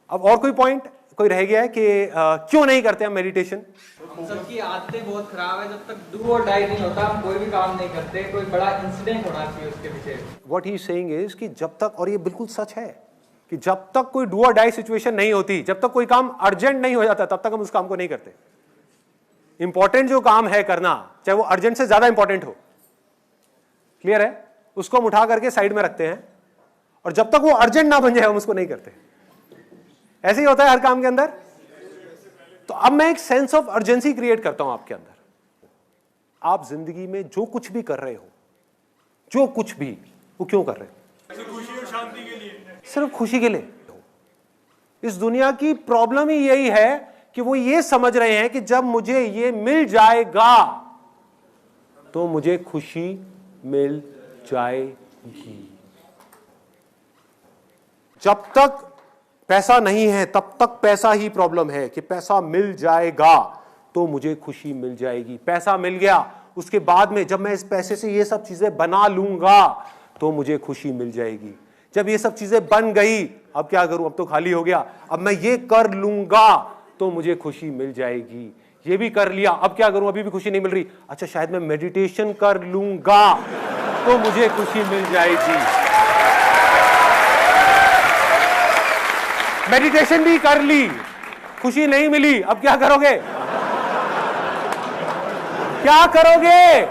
अब और कोई पॉइंट कोई रह गया है कि क्यों नहीं करते हम मेडिटेशन? हम सबकी आदतें बहुत खराब है। जब तक डू और डाई नहीं होता हम कोई भी काम नहीं करते। कोई बड़ा इंसिडेंट होना चाहिए उसके पीछे। What he is saying is कि जब तक, और ये बिल्कुल सच है, कि जब तक कोई डू और डाई सिचुएशन नहीं होती, जब तक कोई काम अर्जेंट नहीं हो जाता, तब तक हम उस काम को नहीं करते। इंपॉर्टेंट जो काम है करना, चाहे वो अर्जेंट से ज्यादा इंपॉर्टेंट हो, क्लियर है, उसको हम उठा करके साइड में रखते हैं, और जब तक वो अर्जेंट ना बन जाए हम उसको नहीं करते। ऐसे ही होता है हर काम के अंदर। तो अब मैं एक सेंस ऑफ अर्जेंसी क्रिएट करता हूं आपके अंदर। आप जिंदगी में जो कुछ भी कर रहे हो, जो कुछ भी, वो क्यों कर रहे हो? खुशी और शांति के लिए, सिर्फ खुशी के लिए। इस दुनिया की प्रॉब्लम ही यही है कि वो ये समझ रहे हैं कि जब मुझे ये मिल जाएगा तो मुझे खुशी मिल जाएगी। जब तक पैसा नहीं है तब तक पैसा ही प्रॉब्लम है कि पैसा मिल जाएगा तो मुझे खुशी मिल जाएगी। पैसा मिल गया, उसके बाद में जब मैं इस पैसे से ये सब चीजें बना लूंगा तो मुझे खुशी मिल जाएगी। जब ये सब चीजें बन गई, अब क्या करूं, अब तो खाली हो गया, अब मैं ये कर लूंगा तो मुझे खुशी मिल जाएगी। ये भी कर लिया, अब क्या करूं, अभी भी खुशी नहीं मिल रही, अच्छा शायद मैं मेडिटेशन कर लूंगा तो मुझे खुशी मिल जाएगी। मेडिटेशन भी कर ली, खुशी नहीं मिली, अब क्या करोगे? क्या करोगे?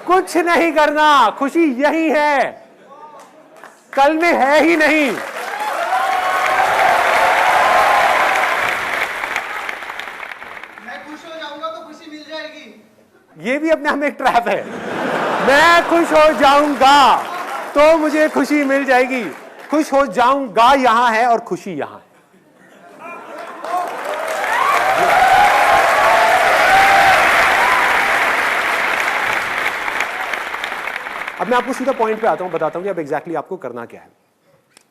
कुछ नहीं करना। खुशी यही है, कल में है ही नहीं। मैं खुश हो जाऊंगा तो खुशी मिल जाएगी। ये भी अपने आप में एक ट्रैप है। मैं खुश हो जाऊंगा तो मुझे खुशी मिल जाएगी। खुश हो जाऊंगा यहां है और खुशी यहां है। अब मैं आपको सीधा पॉइंट पे आता हूं, बताता हूं कि अब एग्जैक्टली आपको करना क्या है।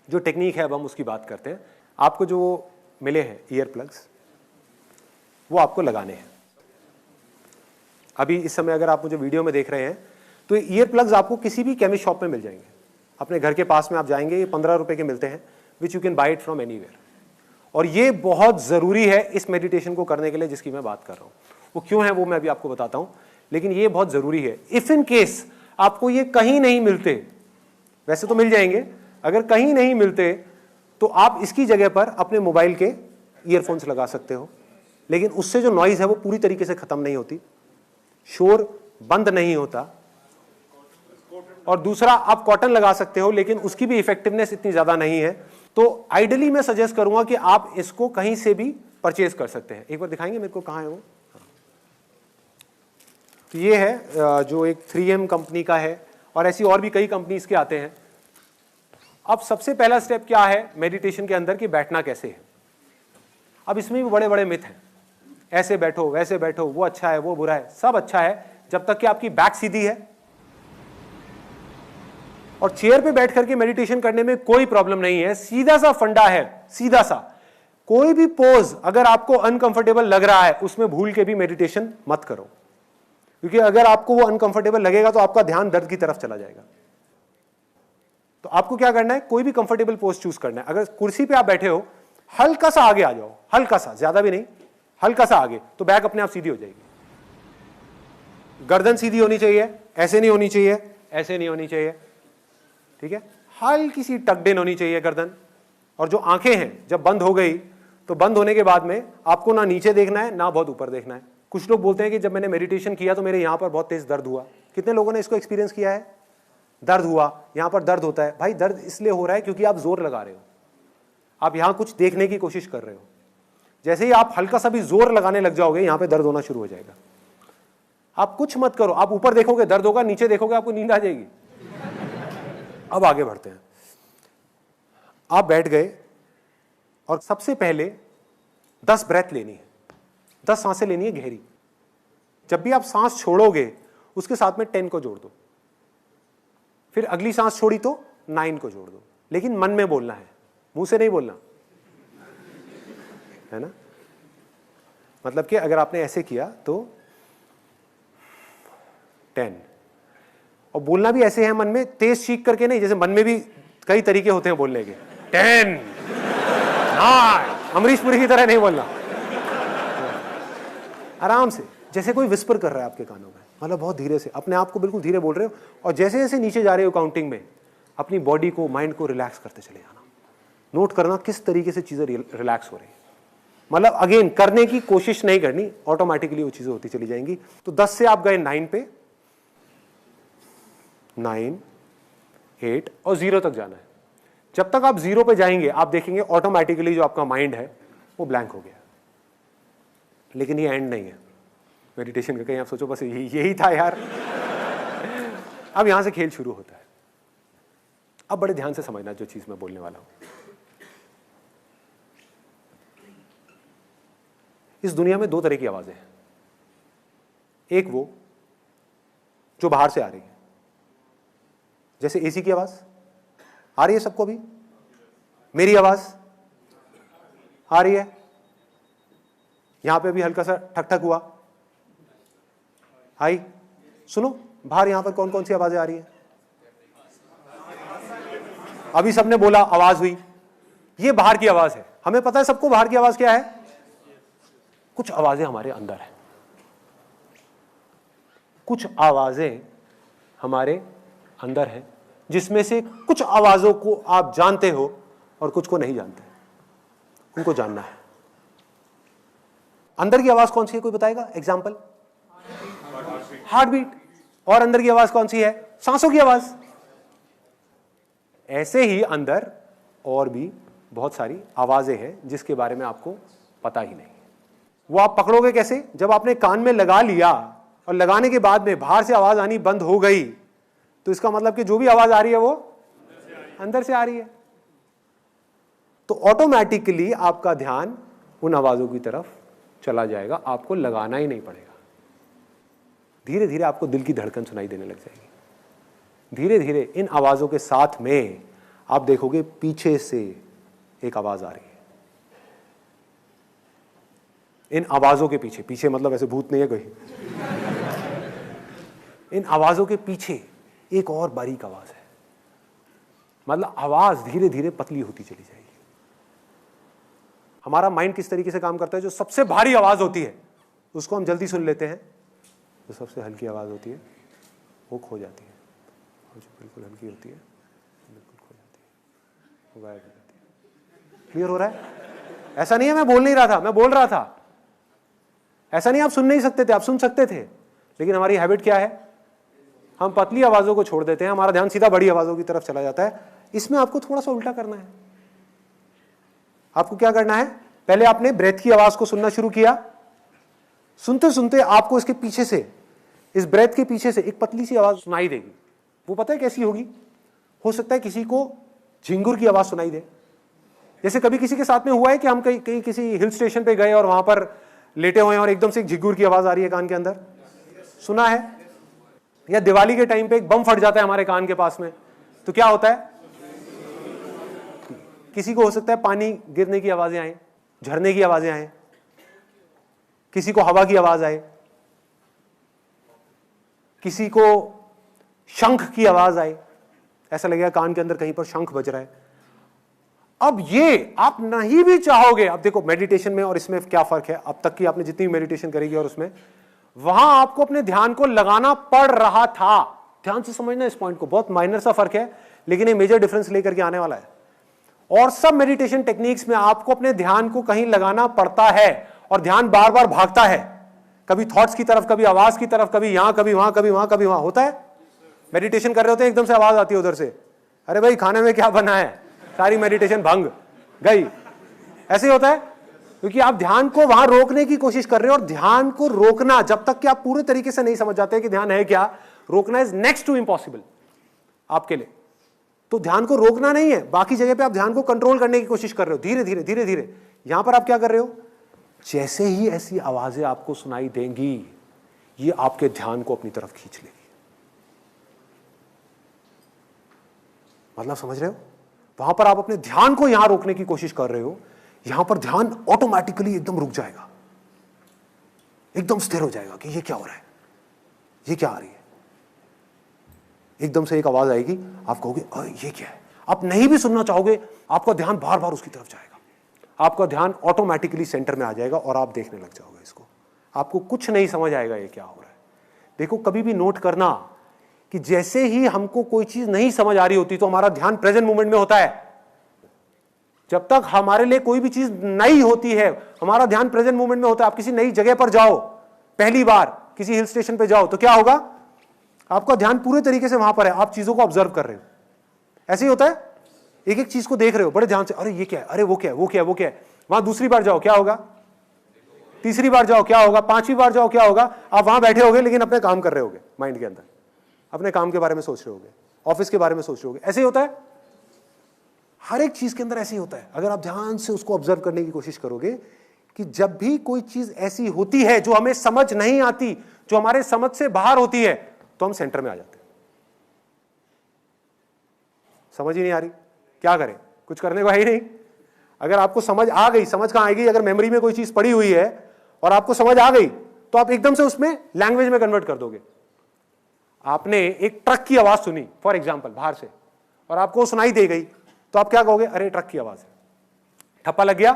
जो टेक्निक है अब हम उसकी बात करते हैं। आपको जो मिले हैं ईयर प्लग्स, वो आपको लगाने हैं। अभी इस समय अगर आप मुझे वीडियो में देख रहे हैं तो ईयर प्लग्स आपको किसी भी केमिस्ट शॉप में मिल जाएंगे। अपने घर के पास में आप जाएंगे, ये 15 रुपए के मिलते हैं, which you can buy it from anywhere. और ये बहुत जरूरी है इस मेडिटेशन को करने के लिए जिसकी मैं बात कर रहा हूं। वो क्यों है वो मैं अभी आपको बताता हूं, लेकिन ये बहुत जरूरी है। इफ इन केस आपको ये कहीं नहीं मिलते, वैसे तो मिल जाएंगे, अगर कहीं नहीं मिलते तो आप इसकी जगह पर अपने मोबाइल के ईयरफोन्स लगा सकते हो, लेकिन उससे जो नॉइज है वो पूरी तरीके से खत्म नहीं होती, शोर बंद नहीं होता। और दूसरा, आप कॉटन लगा सकते हो, लेकिन उसकी भी इफेक्टिवनेस इतनी ज्यादा नहीं है। तो आइडियली मैं सजेस्ट करूंगा कि आप इसको कहीं से भी परचेज कर सकते हैं। एक बार दिखाएंगे मेरे को, कहां है वो? तो ये है जो एक 3M कंपनी का है, और ऐसी और भी कई कंपनीज के आते हैं। अब सबसे पहला स्टेप क्या है मेडिटेशन के अंदर, कि बैठना कैसे है। अब इसमें भी बड़े बड़े मिथ हैं, ऐसे बैठो वैसे बैठो, वो अच्छा है वो बुरा है। सब अच्छा है जब तक कि आपकी बैक सीधी है। और चेयर पे बैठ करके मेडिटेशन करने में कोई प्रॉब्लम नहीं है। सीधा सा फंडा है, सीधा सा। कोई भी पोज अगर आपको अनकंफर्टेबल लग रहा है उसमें भूल के भी मेडिटेशन मत करो, क्योंकि अगर आपको वो अनकंफर्टेबल लगेगा तो आपका ध्यान दर्द की तरफ चला जाएगा। तो आपको क्या करना है, कोई भी कंफर्टेबल पोज चूज करना है। अगर कुर्सी पे आप बैठे हो, हल्का सा आगे आ जाओ, हल्का सा, ज्यादा भी नहीं, हल्का सा आगे, तो बैक अपने आप सीधी हो जाएगी। गर्दन सीधी होनी चाहिए, ऐसे नहीं होनी चाहिए, ऐसे नहीं होनी चाहिए, ठीक है। हल्की सी टक्ड इन होनी चाहिए गर्दन। और जो आंखें हैं जब बंद हो गई तो बंद होने के बाद में आपको ना नीचे देखना है ना बहुत ऊपर देखना है। कुछ लोग बोलते हैं कि जब मैंने मेडिटेशन किया तो मेरे यहां पर बहुत तेज दर्द हुआ। कितने लोगों ने इसको एक्सपीरियंस किया है? दर्द हुआ, यहां पर दर्द होता है। भाई दर्द इसलिए हो रहा है क्योंकि आप जोर लगा रहे हो, आप यहां कुछ देखने की कोशिश कर रहे हो। जैसे ही आप हल्का सा भी जोर लगाने लग जाओगे, यहां पे दर्द होना शुरू हो जाएगा। आप कुछ मत करो, आप ऊपर देखोगे दर्द होगा, नीचे देखोगे आपको नींद आ जाएगी। अब आगे बढ़ते हैं। आप बैठ गए और सबसे पहले 10 ब्रेथ लेनी है, 10 सांसें लेनी है गहरी। जब भी आप सांस छोड़ोगे उसके साथ में 10 को जोड़ दो, फिर अगली सांस छोड़ी तो 9 को जोड़ दो, लेकिन मन में बोलना है, मुंह से नहीं बोलना है ना। मतलब कि अगर आपने ऐसे किया तो 10, और बोलना भी ऐसे है मन में, तेज चीख करके नहीं, जैसे मन में भी कई तरीके होते हैं बोलने के। 10 हाँ, अमरीश पुरी की तरह नहीं बोलना, आराम से, जैसे कोई विस्पर कर रहा है आपके कानों में, मतलब बहुत धीरे से, अपने आप को बिल्कुल धीरे बोल रहे हो, और जैसे जैसे नीचे जा रहे हो काउंटिंग में अपनी बॉडी को, माइंड को रिलैक्स करते चले जाना। नोट करना किस तरीके से चीजें रिलैक्स हो रही है, मतलब अगेन करने की कोशिश नहीं करनी, ऑटोमेटिकली वो चीजें होती चली जाएंगी। तो 10 से आप गए 9 पे, 9, 8 और 0 तक जाना है। जब तक आप 0 पे जाएंगे आप देखेंगे ऑटोमेटिकली जो आपका माइंड है वो ब्लैंक हो गया। लेकिन ये एंड नहीं है मेडिटेशन का, कहीं आप सोचो बस यही था यार। अब यहां से खेल शुरू होता है। अब बड़े ध्यान से समझना जो चीज मैं बोलने वाला हूं। इस दुनिया में 2 तरह की आवाजें हैं। एक वो जो बाहर से आ रही है, जैसे एसी की आवाज आ रही है सबको, भी मेरी आवाज आ रही है, यहां पे भी हल्का सा ठक ठक हुआ, आई। सुनो बाहर यहां पर कौन कौन सी आवाजें आ रही है? अभी सबने बोला आवाज हुई, ये बाहर की आवाज है। हमें पता है सबको बाहर की आवाज क्या है। कुछ आवाजें हमारे अंदर है, कुछ आवाजें हमारे अंदर है, जिसमें से कुछ आवाजों को आप जानते हो और कुछ को नहीं जानते, उनको जानना है। अंदर की आवाज कौन सी है, कोई बताएगा? Example, heart beat. और अंदर की आवाज कौन सी है? सांसों की आवाज। ऐसे ही अंदर और भी बहुत सारी आवाजें हैं जिसके बारे में आपको पता ही नहीं। वो आप पकड़ोगे कैसे? जब आपने कान में लगा लिया और लगाने के बाद में बाहर से आवाज आनी बंद हो गई, तो इसका मतलब कि जो भी आवाज आ रही है वो अंदर से आ रही है। तो ऑटोमेटिकली आपका ध्यान उन आवाजों की तरफ चला जाएगा, आपको लगाना ही नहीं पड़ेगा। धीरे धीरे आपको दिल की धड़कन सुनाई देने लग जाएगी। धीरे धीरे इन आवाजों के साथ में आप देखोगे पीछे से एक आवाज आ रही है। इन आवाजों के पीछे, पीछे मतलब ऐसे भूत नहीं है कोई, इन आवाजों के पीछे एक और बारीक आवाज है। मतलब आवाज धीरे धीरे पतली होती चली जाएगी। हमारा माइंड किस तरीके से काम करता है? जो सबसे भारी आवाज होती है उसको हम जल्दी सुन लेते हैं, जो सबसे हल्की आवाज होती है वो खो जाती है, और जो बिल्कुल हल्की होती है बिल्कुल खो जाती है, वो गायब हो जाती है। क्लियर हो रहा है? ऐसा नहीं है मैं बोल नहीं रहा था, मैं बोल रहा था। ऐसा नहीं आप सुन नहीं सकते थे, आप सुन सकते थे, लेकिन हमारी हैबिट क्या है? हम पतली आवाजों को छोड़ देते हैं, हमारा ध्यान सीधा बड़ी आवाजों की तरफ चला जाता है। इसमें आपको थोड़ा सा उल्टा करना है। आपको क्या करना है? पहले आपने ब्रेथ की आवाज को सुनना शुरू किया, सुनते सुनते आपको इसके पीछे से, इस ब्रेथ के पीछे से एक पतली सी आवाज सुनाई देगी। वो पता है कैसी होगी? हो सकता है किसी को झिंगुर की आवाज सुनाई दे। जैसे कभी किसी के साथ में हुआ है कि हम कहीं किसी हिल स्टेशन पे गए और वहां पर लेटे हुए हैं और एकदम से एक झिंगुर की आवाज आ रही है कान के अंदर, सुना है? या दिवाली के टाइम पे एक बम फट जाता है हमारे कान के पास में, तो क्या होता है? किसी को हो सकता है पानी गिरने की आवाजें आए, झरने की आवाजें आए, किसी को हवा की आवाज आए, किसी को शंख की आवाज आए, ऐसा लगेगा कान के अंदर कहीं पर शंख बज रहा है। अब ये आप नहीं भी चाहोगे, अब देखो मेडिटेशन में और इसमें क्या फर्क है, अब तक की आपने जितनी मेडिटेशन करेगी और उसमें, वहां आपको अपने ध्यान को लगाना पड़ रहा था। ध्यान से समझना इस पॉइंट को, बहुत माइनर सा फर्क है लेकिन ये मेजर डिफरेंस लेकर के आने वाला है। और सब मेडिटेशन टेक्निक्स में आपको अपने ध्यान को कहीं लगाना पड़ता है और ध्यान बार बार भागता है, कभी थॉट्स की तरफ, कभी आवाज की तरफ, कभी यहां, कभी वहां, कभी वहां, कभी वहां। होता है मेडिटेशन कर रहे होते हैं, एकदम से आवाज आती है उधर से, अरे भाई खाने में क्या बना है, सारी मेडिटेशन भंग गई। ऐसे ही होता है क्योंकि आप ध्यान को वहां रोकने की कोशिश कर रहे हो, और ध्यान को रोकना जब तक कि आप पूरे तरीके से नहीं समझ जाते कि ध्यान है क्या, रोकना इज नेक्स्ट टू इम्पॉसिबल आपके लिए। तो ध्यान को रोकना नहीं है, बाकी जगह पे आप ध्यान को कंट्रोल करने की कोशिश कर रहे हो, धीरे धीरे धीरे धीरे। यहां पर आप क्या कर रहे हो? जैसे ही ऐसी आवाजें आपको सुनाई देंगी, ये आपके ध्यान को अपनी तरफ खींच लेगी। मतलब समझ रहे हो? वहां पर आप अपने ध्यान को यहां रोकने की कोशिश कर रहे हो, यहां पर ध्यान ऑटोमेटिकली एकदम रुक जाएगा, एकदम स्थिर हो जाएगा कि ये क्या हो रहा है, ये क्या आ रही है। एकदम से एक आवाज आएगी, आप कहोगे ये क्या है। आप नहीं भी सुनना चाहोगे, आपका ध्यान बार बार उसकी तरफ जाएगा, आपका ध्यान ऑटोमेटिकली सेंटर में आ जाएगा और आप देखने लग जाओगे इसको। आपको कुछ नहीं समझ आएगा ये क्या हो रहा है। देखो, कभी भी नोट करना कि जैसे ही हमको कोई चीज नहीं समझ आ रही होती तो हमारा ध्यान प्रेजेंट मोमेंट में होता है। जब तक हमारे लिए कोई भी चीज नई होती है, हमारा ध्यान प्रेजेंट मोमेंट में होता है। आप किसी नई जगह पर जाओ, पहली बार किसी हिल स्टेशन पे जाओ, तो क्या होगा? आपका ध्यान पूरे तरीके से वहां पर है, आप चीजों को ऑब्जर्व कर रहे हो। ऐसे ही होता है, एक एक चीज को देख रहे हो बड़े ध्यान से, अरे ये क्या है, अरे वो क्या है, वो क्या है, वो क्या है। वहां दूसरी बार जाओ, क्या होगा? तीसरी बार जाओ, क्या होगा? पांचवी बार जाओ, क्या होगा? आप वहां बैठे होगे लेकिन अपने काम कर रहे होगे, माइंड के अंदर अपने काम के बारे में सोच रहे होगे, ऑफिस के बारे में सोच रहे होगे। ऐसे ही होता है, हर एक चीज के अंदर ऐसे ही होता है। अगर आप ध्यान से उसको ऑब्जर्व करने की कोशिश करोगे कि जब भी कोई चीज ऐसी होती है जो हमें समझ नहीं आती, जो हमारे समझ से बाहर होती है, तो हम सेंटर में आ जाते हैं। समझ ही नहीं आ रही, क्या करें? कुछ करने को है ही नहीं। अगर आपको समझ आ गई, समझ कहां आएगी? अगर मेमोरी में कोई चीज पड़ी हुई है और आपको समझ आ गई तो आप एकदम से उसमें लैंग्वेज में कन्वर्ट कर दोगे। आपने एक ट्रक की आवाज सुनी फॉर एग्जाम्पल बाहर से, और आपको सुनाई दे गई, तो आप क्या कहोगे? अरे ट्रक की आवाज है। ठप्पा लग गया,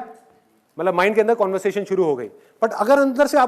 मतलब माइंड के अंदर कॉन्वर्सेशन शुरू हो गई। बट अगर अंदर से आप